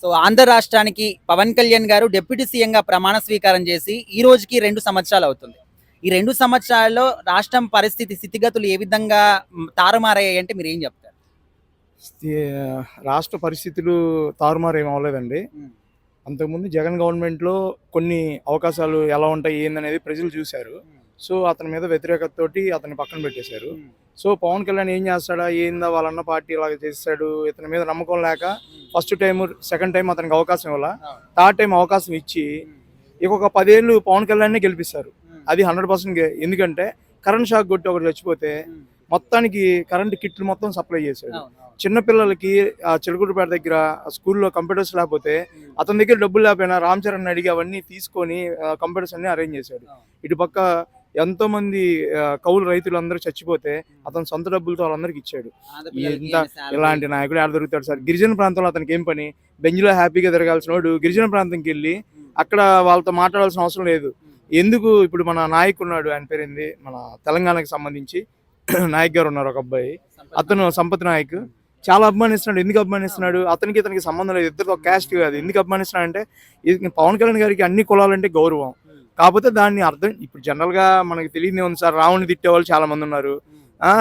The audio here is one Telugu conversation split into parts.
సో ఆంధ్ర రాష్ట్రానికి పవన్ కళ్యాణ్ గారు డిప్యూటీ సీఎంగా ప్రమాణ స్వీకారం చేసి ఈ రోజుకి 2 సంవత్సరాలు అవుతుంది. ఈ 2 సంవత్సరాల్లో రాష్ట్రం స్థితిగతులు ఏ విధంగా తారుమారయ్యాయి అంటే మీరేం చెప్తారు? రాష్ట్ర పరిస్థితులు తారుమారు ఏమి అవ్వలేదండి. అంతకుముందు జగన్ గవర్నమెంట్లో కొన్ని అవకాశాలు ఎలా ఉంటాయి ఏందనేది ప్రజలు చూశారు. సో అతని మీద వ్యతిరేకతతోటి అతన్ని పక్కన పెట్టేశారు. సో పవన్ కళ్యాణ్ ఏం చేస్తాడా ఏందా వాళ్ళన్న పార్టీ ఇలాగ చేస్తాడు, ఇతని మీద నమ్మకం లేక ఫస్ట్ టైం సెకండ్ టైం అతనికి అవకాశం ఇవ్వాల, థర్డ్ టైం అవకాశం ఇచ్చి ఇంకొక 10 ఏళ్ళు పవన్ కళ్యాణ్నే గెలిపిస్తారు. అది 100%. ఎందుకంటే కరెంట్ షాక్ కొట్టి ఒకటి చచ్చిపోతే మొత్తానికి కరెంట్ కిట్లు మొత్తం సప్లై చేశాడు. చిన్నపిల్లలకి చిలకూరుపేట దగ్గర స్కూల్లో కంప్యూటర్స్ లేకపోతే అతని దగ్గర డబ్బులు లేకపోయినా రామ్ చరణ్ అడిగి అవన్నీ తీసుకొని కంప్యూటర్స్ అన్ని అరేంజ్ చేశాడు. ఇటు పక్క ఎంతో మంది కౌలు రైతులు అందరూ చచ్చిపోతే అతను సొంత డబ్బులతో వాళ్ళందరికి ఇచ్చాడు. ఇంత ఇలాంటి నాయకుడు ఆడ దొరుకుతాడు సార్? గిరిజన ప్రాంతంలో అతనికి ఏం పని? బెంజ్లో హ్యాపీగా తిరగాల్సిన వాడు గిరిజన ప్రాంతంకి వెళ్ళి అక్కడ వాళ్ళతో మాట్లాడాల్సిన అవసరం లేదు. ఎందుకు? ఇప్పుడు మన నాయకుడు ఉన్నాడు, ఆయన పేరుంది, మన తెలంగాణకి సంబంధించి నాయక్ గారు ఉన్నారు, ఒక అబ్బాయి, అతను సంపత్ నాయక్. చాలా అభిమానిస్తున్నాడు. ఎందుకు అభిమానిస్తున్నాడు? అతనికి ఇతనికి సంబంధం లేదు, ఇద్దరితో క్యాస్ట్ కాదు. ఎందుకు అభిమానిస్తున్నాడు అంటే పవన్ కళ్యాణ్ గారికి అన్ని కులాలంటే గౌరవం. కాకపోతే దాన్ని అర్థం ఇప్పుడు జనరల్ గా మనకి తెలియదే ఉంది సార్. రావణ్ని తిట్టేవాళ్ళు చాలా మంది ఉన్నారు,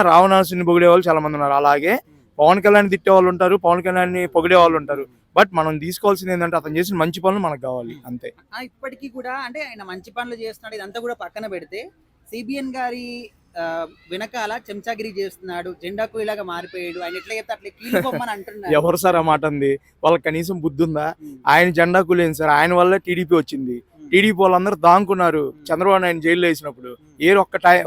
రావణాసుని పొగిడే వాళ్ళు చాలా మంది ఉన్నారు. అలాగే పవన్ కళ్యాణ్ తిట్టే వాళ్ళు ఉంటారు, పవన్ కళ్యాణ్ పొగిడే వాళ్ళు ఉంటారు. బట్ మనం తీసుకోవాల్సింది ఏంటంటే అతను చేసిన మంచి పనులు మనకు కావాలి, అంతే. ఇప్పటికీ కూడా అంటే ఆయన మంచి పనులు చేస్తున్నాడు, ఇదంతా కూడా పక్కన పెడితే సిబిఎన్ గారి వెనకాల చెంచాగిరి చేస్తున్నాడు, జెండాకు ఇలాగా మారిపోయాడు, ఆయన ఎట్లా చెప్తే అట్లా కీలుకోమని అంటున్నారు. ఎవరు సార్ ఆ మాట అంది? వాళ్ళకి కనీసం బుద్ధి ఉందా? ఆయన జెండాకు లేదు సార్, ఆయన వల్ల టీడీపీ వచ్చింది. టీడీపీ వాళ్ళందరూ దాంకున్నారు చంద్రబాబు నాయుడు జైల్లో వేసినప్పుడు.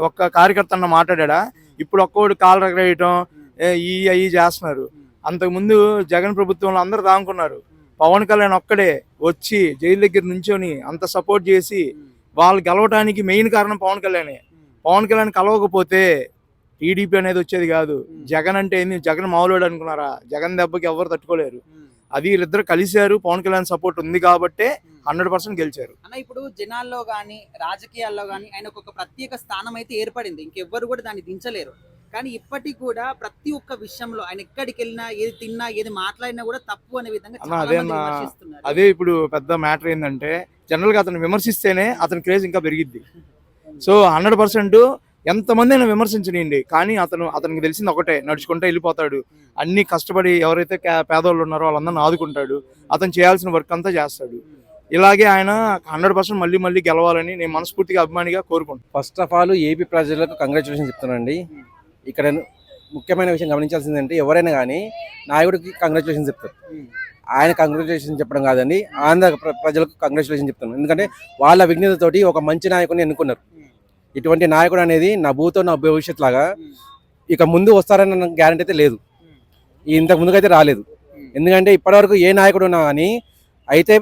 ఒక్క కార్యకర్త అన్న మాట్లాడా? ఇప్పుడు ఒక్కోడు కాలు రగరేయటం అయ్యి చేస్తున్నారు. అంతకుముందు జగన్ ప్రభుత్వంలో అందరూ దాంకున్నారు. పవన్ కళ్యాణ్ ఒక్కడే వచ్చి జైలు దగ్గర నుంచొని అంత సపోర్ట్ చేసి వాళ్ళు గెలవడానికి మెయిన్ కారణం పవన్ కళ్యాణే. పవన్ కళ్యాణ్ కలవకపోతే టీడీపీ అనేది వచ్చేది కాదు. జగన్ అంటే ఏంది? జగన్ మామూలు అనుకున్నారా? జగన్ దెబ్బకి ఎవరు తట్టుకోలేరు. అది వీళ్ళిద్దరు కలిశారు, పవన్ కళ్యాణ్ సపోర్ట్ ఉంది కాబట్టే 100% గెలిచారు. అన్న ఇప్పుడు జనాల్లో గానీ రాజకీయాల్లో గానీ ఆయన ఒక ప్రత్యేక స్థానం అయితే ఏర్పడింది, ఇంకెవ్వరు కూడా దాన్ని దించలేరు. కానీ ఇప్పటికి కూడా ప్రతి ఒక్క విషయంలో ఆయన ఎక్కడికి వెళ్ళినా, ఏది తిన్నా, ఏది మాట్లాడినా కూడా తప్పు అనే విధంగా అదే ఇప్పుడు పెద్ద మ్యాటర్ ఏంటంటే జనరల్ గా అతను విమర్శిస్తేనే అతని క్రేజ్ ఇంకా పెరిగిద్ది. సో 100% ఎంతమంది అయినా విమర్శించనియండి, కానీ అతనికి తెలిసింది ఒకటే, నడుచుకుంటే వెళ్ళిపోతాడు. అన్ని కష్టపడి ఎవరైతే పేదవాళ్ళు ఉన్నారో వాళ్ళందరినీ ఆదుకుంటాడు. అతను చేయాల్సిన వర్క్ అంతా చేస్తాడు. ఇలాగే ఆయన 100% మళ్ళీ మళ్ళీ గెలవాలని నేను మనస్ఫూర్తిగా అభిమానిగా కోరుకుంటాను. ఫస్ట్ ఆఫ్ ఆల్ ఏపీ ప్రజలకు కంగ్రాచులేషన్ చెప్తానండి. ఇక్కడ ముఖ్యమైన విషయం గమనించాల్సిందంటే ఎవరైనా కానీ నాయకుడికి కంగ్రాచులేషన్ చెప్తారు. ఆయన కంగ్రాచులేషన్ చెప్పడం కాదండి, ఆంధ్ర ప్రజలకు కంగ్రాచులేషన్ చెప్తాను. ఎందుకంటే వాళ్ళ విజ్ఞతతోటి ఒక మంచి నాయకుడిని ఎన్నుకున్నారు. ఇటువంటి నాయకుడు అనేది నా భూతో నా భవిష్యత్ లాగా ఇక ముందు వస్తారన్న గ్యారంటీ అయితే లేదు, ఇంతకు ముందుకైతే రాలేదు. ఎందుకంటే ఇప్పటివరకు ఏ నాయకుడు ఉన్నా కానీ అయితే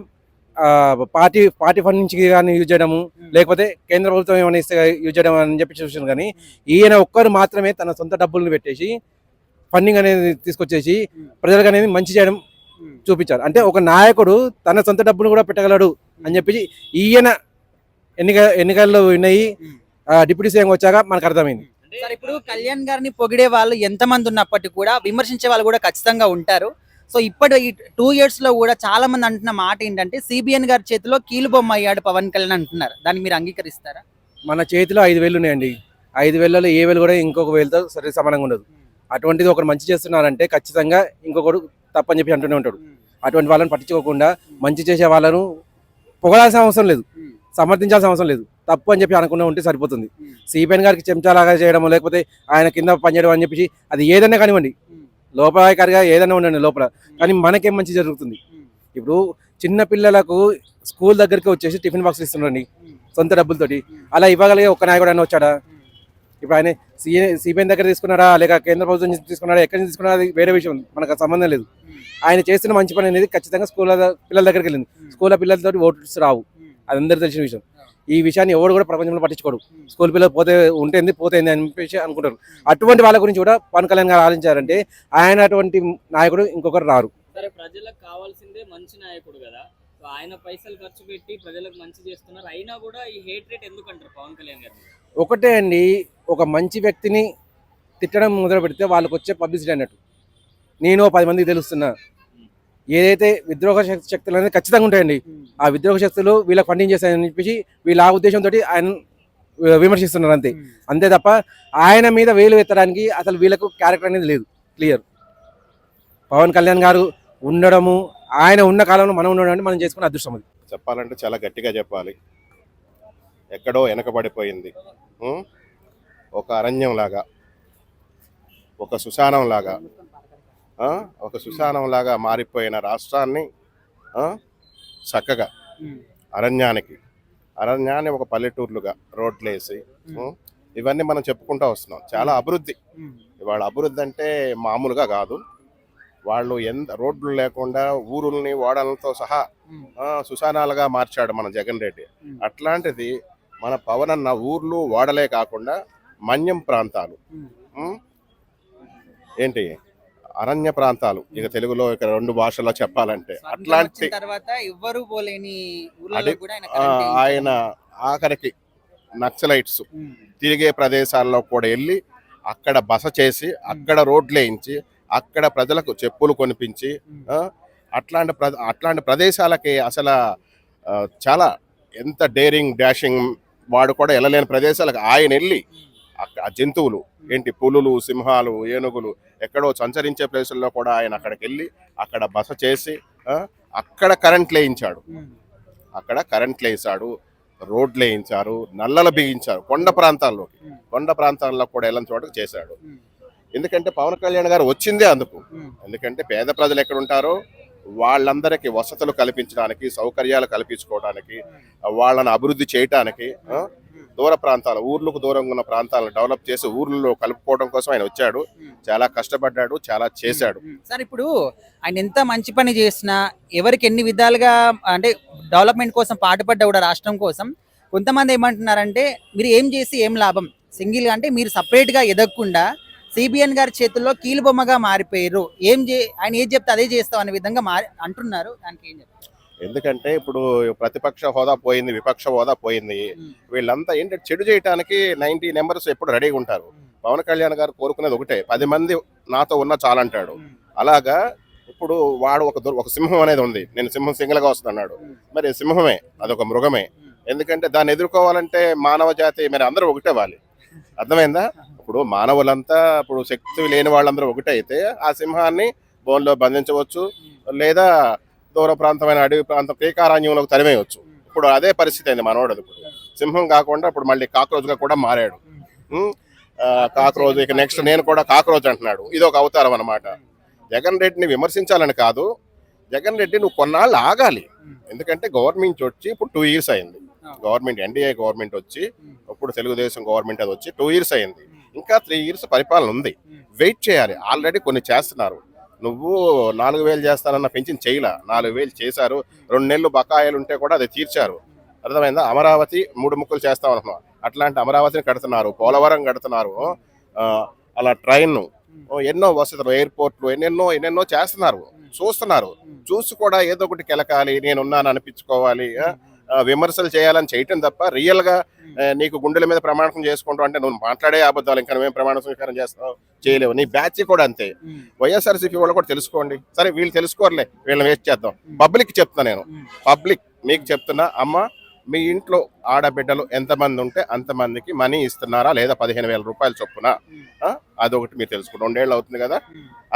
పార్టీ ఫండ్ నుంచి కానీ యూజ్ చేయడము, లేకపోతే కేంద్ర ప్రభుత్వం ఏమైనా ఇస్తే యూజ్ చేయడం అని చెప్పి చూసాను. కానీ ఈయన ఒక్కరు మాత్రమే తన సొంత డబ్బులను పెట్టేసి ఫండింగ్ అనేది తీసుకొచ్చేసి ప్రజలకు అనేది మంచి చేయడం చూపించారు. అంటే ఒక నాయకుడు తన సొంత డబ్బులు కూడా పెట్టగలడు అని చెప్పి ఈయన ఎన్నికల్లో విన్నాయి డిప్యూటీ సీఎం వచ్చాక మనకు అర్థమైంది. ఇప్పుడు కళ్యాణ్ గారిని పొగిడే వాళ్ళు ఎంతమంది ఉన్నప్పటికీ కూడా విమర్శించే వాళ్ళు కూడా ఖచ్చితంగా ఉంటారు. సో ఇప్పుడు ఈ 2 years లో కూడా చాలా మంది అంటున్న మాట ఏంటంటే సిబిఎన్ గారి చేతిలో కీలుబొమ్మ అయ్యాడు పవన్ కళ్యాణ్ అంటున్నారు. దాన్ని మీరు అంగీకరిస్తారా? మన చేతిలో 5 వేలు ఉన్నాయండి. 5 వేలలో ఏ వేలు కూడా ఇంకొక వేలతో సరే సమానంగా ఉండదు. అటువంటిది ఒకరు మంచి చేస్తున్నారంటే ఖచ్చితంగా ఇంకొకరు తప్పని చెప్పి అంటూనే ఉంటాడు. అటువంటి వాళ్ళని పట్టించుకోకుండా మంచి చేసే వాళ్ళను పొగడాల్సిన అవసరం లేదు, సమర్థించాల్సిన అవసరం లేదు, తప్పు అని చెప్పి అనుకునే ఉంటే సరిపోతుంది. సిబిఎన్ గారికి చెంచాలాగా చేయడము, లేకపోతే ఆయన కింద పనిచేయడం అని చెప్పి అది ఏదైనా కానివ్వండి, లోపాయకారిగా ఏదైనా ఉండండి లోపల, కానీ మనకేం మంచి జరుగుతుంది. ఇప్పుడు చిన్న పిల్లలకు స్కూల్ దగ్గరికి వచ్చేసి టిఫిన్ బాక్స్ ఇస్తుండండి సొంత డబ్బులతోటి. అలా ఇవ్వగలిగే ఒక నాయకుడు అయినా వచ్చాడా? ఇప్పుడు ఆయన సిబిఎన్ దగ్గర తీసుకున్నాడా, లేక కేంద్ర ప్రభుత్వం నుంచి తీసుకున్నాడా, ఎక్కడి నుంచి తీసుకున్నాడా, అది వేరే విషయం, మనకు సంబంధం లేదు. ఆయన చేస్తున్న మంచి పని అనేది ఖచ్చితంగా పిల్లల దగ్గరికి వెళ్ళింది. స్కూల్ పిల్లలతో ఓట్స్ రావు, అది అందరికీ తెలిసిన విషయం. ఈ విషయాన్ని ఎవరు కూడా ప్రపంచంలో పట్టించుకోడు. స్కూల్ పిల్లలు పోతేంది అని చెప్పేసి అనుకుంటారు. అటువంటి వాళ్ళ గురించి కూడా పవన్ కళ్యాణ్ గారు ఆలోచించారంటే ఆయన అటువంటి నాయకుడు ఇంకొకరు రారు. సరే, ప్రజలకు కావాల్సిందే మంచి నాయకుడు కదా, ఆయన పైసలు ఖర్చు పెట్టి ప్రజలకు మంచి చేస్తున్నారు, అయినా కూడా ఈ హేట్ రేట్ ఎందుకు అంటారు పవన్ కళ్యాణ్ గారు? ఒకటే అండి, ఒక మంచి వ్యక్తిని తిట్టడం మొదలు పెడితే వాళ్ళకి వచ్చే పబ్లిసిటీ అన్నట్టు. నేను 10 మందికి తెలుస్తున్నా, ఏదైతే విద్రోహ శక్తులు అనేది ఖచ్చితంగా ఉంటాయండి. ఆ విద్రోహ శక్తులు వీళ్ళకి ఫండింగ్ చేస్తాయని చెప్పేసి వీళ్ళ ఆ ఉద్దేశంతో ఆయన విమర్శిస్తున్నారు అంతే. అంతే తప్ప ఆయన మీద వేలు ఎత్తడానికి అసలు వీళ్ళకు క్యారెక్టర్ అనేది లేదు. క్లియర్. పవన్ కళ్యాణ్ గారు ఉండడము, ఆయన ఉన్న కాలంలో మనం ఉండడం అంటే మనం చేసుకున్న అదృష్టం అది. చెప్పాలంటే చాలా గట్టిగా చెప్పాలి. ఎక్కడో వెనకబడిపోయింది, ఉం? ఒక అరణ్యంలాగా, ఒక శ్మశానంలాగా, ఒక శ్మశానంలాగా మారిపోయిన రాష్ట్రాన్ని చక్కగా అరణ్యాన్ని ఒక పల్లెటూర్లుగా రోడ్లేసి, ఇవన్నీ మనం చెప్పుకుంటూ వస్తున్నాం. చాలా అభివృద్ధి. ఇవాళ అభివృద్ధి అంటే మామూలుగా కాదు. వాళ్ళు ఎంత రోడ్లు లేకుండా ఊరుల్ని ఓడలతో సహా శ్మశానాలుగా మార్చాడు మన జగన్ రెడ్డి. అట్లాంటిది మన పవన్ అన్న ఊర్లు ఓడలే కాకుండా మన్యం ప్రాంతాలు, ఏంటి అరణ్య ప్రాంతాలు, ఇక తెలుగులో ఇక 2 భాషల్లో చెప్పాలంటే అట్లాంటి తర్వాత ఎవ్వరు పోలేని ఆయన ఆఖరికి నక్సలైట్స్ తిరిగే ప్రదేశాల్లో కూడా వెళ్ళి అక్కడ బస చేసి, అక్కడ రోడ్లు వేయించి, అక్కడ ప్రజలకు చెప్పులు కొనిపించి, అట్లాంటి ప్రదేశాలకి అసలు చాలా ఎంత డేరింగ్ డాషింగ్ వాడు కూడా వెళ్ళలేని ప్రదేశాలకు ఆయన వెళ్ళి ఆ జంతువులు ఏంటి పులులు, సింహాలు, ఏనుగులు ఎక్కడో సంచరించే ప్లేసుల్లో కూడా ఆయన అక్కడికి వెళ్ళి అక్కడ బస చేసి అక్కడ కరెంట్లు వేయించాడు, రోడ్లు వేయించారు, నల్లలు బిగించారు. కొండ ప్రాంతాల్లో కూడా వెళ్ళని చోటకు చేశాడు. ఎందుకంటే పవన్ కళ్యాణ్ గారు వచ్చిందే అందుకు. ఎందుకంటే పేద ప్రజలు ఎక్కడ ఉంటారో వాళ్ళందరికీ వసతులు కల్పించడానికి, సౌకర్యాలు కల్పించుకోవడానికి, వాళ్ళని అభివృద్ధి చేయటానికి దూర ప్రాంతాలు, ఊర్లకు దూరంగా ఉన్న ప్రాంతాలను డెవలప్ చేసి ఊర్లలో కలుపుకోవడం కోసం ఆయన వచ్చాడు. చాలా కష్టపడ్డాడు, చాలా చేశాడు. సార్, ఇప్పుడు ఆయన ఎంత మంచి పని చేసినా, ఎవరికి ఎన్ని విధాలుగా అంటే డెవలప్మెంట్ కోసం పాటుపడ్డా కూడా రాష్ట్రం కోసం, కొంతమంది ఏమంటున్నారంటే మీరు ఏం చేసి ఏం లాభం, సింగిల్ అంటే మీరు సపరేట్ గా ఎదగకుండా సిబిఎన్ గారి చేతుల్లో కీలుబొమ్మగా మారిపోయారు, ఆయన ఏం చెప్తే అదే చేస్తాం అనే విధంగా అంటున్నారు. దానికి ఏం చెప్తారు? ఎందుకంటే ఇప్పుడు ప్రతిపక్ష హోదా పోయింది, విపక్ష హోదా పోయింది. వీళ్ళంతా ఏంటంటే చెడు చేయడానికి 90 నెంబర్స్ ఎప్పుడు రెడీగా ఉంటారు. పవన్ కళ్యాణ్ గారు కోరుకునేది ఒకటే, 10 మంది నాతో ఉన్న చాలంటాడు. అలాగా ఇప్పుడు వాడు ఒక సింహం అనేది ఉంది. నేను సింహం సింగిల్గా వస్తున్నాడు. మరి సింహమే, అదొక మృగమే. ఎందుకంటే దాన్ని ఎదుర్కోవాలంటే మానవ జాతి మరి అందరూ ఒకటే వాలి. అర్థమైందా? ఇప్పుడు మానవులంతా ఇప్పుడు శక్తి లేని వాళ్ళందరూ ఒకటే అయితే ఆ సింహాన్ని బోన్లో బంధించవచ్చు, లేదా దూర ప్రాంతమైన అడవి ప్రాంతం పేకారణ్యంలోకి తరిమేయవచ్చు. ఇప్పుడు అదే పరిస్థితి అయింది మనోడు. ఇప్పుడు సింహం కాకుండా ఇప్పుడు మళ్ళీ కాక్రోచ్గా కూడా మారాడు. కాక్రోచ్, ఇక నెక్స్ట్ నేను కూడా కాక్రోచ్ అంటున్నాడు. ఇది ఒక అవతారం అన్నమాట. జగన్ రెడ్డిని విమర్శించాలని కాదు, జగన్ రెడ్డి నువ్వు కొన్నాళ్ళు ఆగాలి. ఎందుకంటే గవర్నమెంట్ వచ్చి ఇప్పుడు 2 years అయింది. గవర్నమెంట్ ఎన్డీఏ గవర్నమెంట్ వచ్చి, ఇప్పుడు తెలుగుదేశం గవర్నమెంట్ అది వచ్చి 2 years అయింది. ఇంకా 3 years పరిపాలన ఉంది. వెయిట్ చేయాలి. ఆల్రెడీ కొన్ని చేస్తున్నారు. నువ్వు 4,000 చేస్తానన్న పెంచిన చేయలా, 4,000 చేశారు. 2 నెలలు బకాయిలు ఉంటే కూడా అది తీర్చారు. అర్థమైందా? అమరావతి 3 ముక్కలు చేస్తామనుకున్నాం. అట్లాంటి అమరావతిని కడుతున్నారు, పోలవరం కడుతున్నారు, అలా ట్రైన్, ఎన్నో వసతులు, ఎయిర్పోర్ట్లు, ఎన్నెన్నో చేస్తున్నారు. చూస్తున్నారు. చూసి కూడా ఏదో ఒకటి కెలకాలి, నేనున్నాను అనిపించుకోవాలి, విమర్శలు చేయాలని చేయటం తప్ప రియల్ గా నీకు గుండెల మీద ప్రమాణం చేసుకుంటావు అంటే నువ్వు మాట్లాడే అబద్ధాలు. ఇంకా నువ్వేం ప్రమాణ స్వీకారం చేస్తావు? చేయలేవు. నీ బ్యాచ్ కూడా అంతే. వైఎస్ఆర్సీపీ వాళ్ళు కూడా తెలుసుకోండి. సరే వీళ్ళు తెలుసుకోరలే, వీళ్ళని వేస్ట్ చేద్దాం. పబ్లిక్ చెప్తున్నా, నేను పబ్లిక్ మీకు చెప్తున్నా, అమ్మ మీ ఇంట్లో ఆడబిడ్డలు ఎంతమంది ఉంటే అంతమందికి మనీ ఇస్తున్నారా లేదా 15,000 రూపాయలు చొప్పున, అదొకటి మీరు తెలుసుకోండి. 2 ఏళ్ళు అవుతుంది కదా.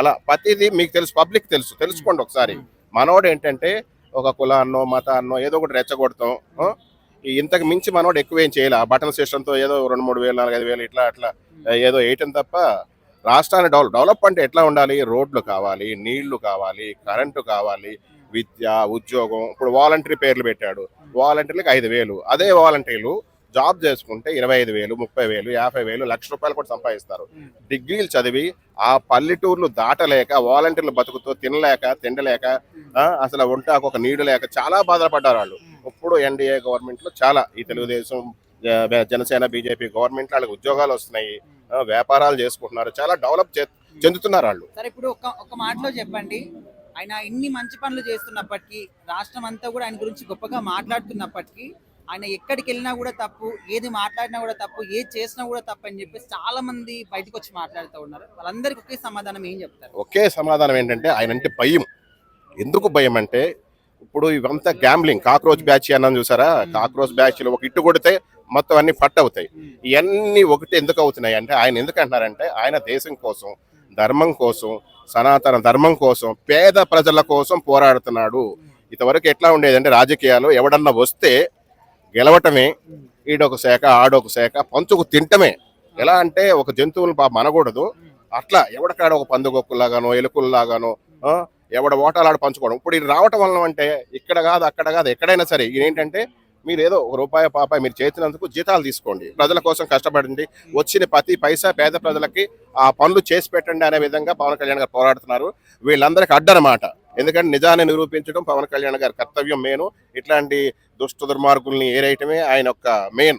అలా ప్రతిదీ మీకు తెలుసు, పబ్లిక్ తెలుసుకోండి ఒకసారి. మనోడు ఏంటంటే ఒక కులాన్నో మతాన్నో ఏదో ఒకటి రెచ్చగొడతాం. ఇంతకు మించి మనోడు ఎక్కువ ఏం చేయాలి. ఆ బటన్ సిస్టంతో ఏదో 2-3 వేలు 4-5 వేలు అట్లా ఏదో వేయటం తప్ప రాష్ట్రాన్ని డెవలప్ అంటే ఎట్లా ఉండాలి? రోడ్లు కావాలి, నీళ్లు కావాలి, కరెంటు కావాలి, విద్య, ఉద్యోగం. ఇప్పుడు వాలంటరీ పేర్లు పెట్టాడు. వాలంటీర్లకు 5,000. అదే వాలంటీర్లు జాబ్ చేసుకుంటే 25,000, 30,000, 50,000, ₹1,00,000 కూడా సంపాదిస్తారు. డిగ్రీలు చదివి ఆ పల్లెటూర్లు దాటలేక, వాలంటీర్లు బతుకుతూ తినలేక అసలు ఉంటాకు ఒక నీడు లేక చాలా బాధపడ్డారు వాళ్ళు. ఇప్పుడు ఎన్డీఏ గవర్నమెంట్ లో చాలా, ఈ తెలుగుదేశం, జనసేన, బీజేపీ గవర్నమెంట్ వాళ్ళకి ఉద్యోగాలు వస్తున్నాయి, వ్యాపారాలు చేసుకుంటున్నారు, చాలా డెవలప్ చెందుతున్నారు వాళ్ళు. సరే, ఇప్పుడు ఒక మాటలో చెప్పండి, ఆయన ఇన్ని మంచి పనులు చేస్తున్నప్పటికీ, రాష్ట్రం అంతా కూడా ఆయన గురించి గొప్పగా మాట్లాడుతున్నప్పటికీ, ఆయన ఎక్కడికి వెళ్ళినా కూడా తప్పు, ఏది మాట్లాడినా కూడా తప్పు, ఏది చేసినా కూడా తప్పు అని చెప్పేసి చాలా మంది బయటకు వచ్చి మాట్లాడుతూ ఉన్నారు. వాళ్ళందరికీ ఒకే సమాధానం ఏం చెప్తారు? ఒకే సమాధానం ఏంటంటే ఆయన అంటే భయం. ఎందుకు భయం అంటే ఇప్పుడు ఇవంతా గ్యాంబ్లింగ్, కాక్రోచ్ బ్యాచ్ అన్నాను చూసారా, కాక్రోచ్ బ్యాచ్లు ఒక ఇట్టు కొడితే మొత్తం అన్ని ఫట్ అవుతాయి. ఇవన్నీ ఒకటి ఎందుకు అవుతున్నాయి అంటే ఆయన ఎందుకు అంటున్నారంటే ఆయన దేశం కోసం, ధర్మం కోసం, సనాతన ధర్మం కోసం, పేద ప్రజల కోసం పోరాడుతున్నాడు. ఇంతవరకు ఎట్లా ఉండేదంటే రాజకీయాలు ఎవడన్నా వస్తే గెలవటమే, ఈడొక శాఖ ఆడొక శాఖ పంచుకు తింటమే. ఎలా అంటే ఒక జంతువులు మనకూడదు, అట్లా ఎవడకాడ ఒక పందుగొక్కులాగానో ఎలుకల్లాగానో ఎవడ ఓటాలాడు పంచుకోవడం. ఇప్పుడు ఇది రావటం వల్ల అంటే ఇక్కడ కాదు అక్కడ కాదు ఎక్కడైనా సరే ఏంటంటే మీరు ఏదో ఒక రూపాయి పాపాయి మీరు చేసినందుకు జీతాలు తీసుకోండి, ప్రజల కోసం కష్టపడండి, వచ్చిన ప్రతి పైసా పేద ప్రజలకి ఆ పనులు చేసి పెట్టండి అనే విధంగా పవన్ కళ్యాణ్ గారు పోరాడుతున్నారు. వీళ్ళందరికీ అడ్డనమాట. ఎందుకంటే నిజాన్ని నిరూపించడం పవన్ కళ్యాణ్ గారి కర్తవ్యం మెయిన్. ఇట్లాంటి దుష్ట దుర్మార్గుల్ని ఏరేయటమే ఆయన యొక్క మెయిన్.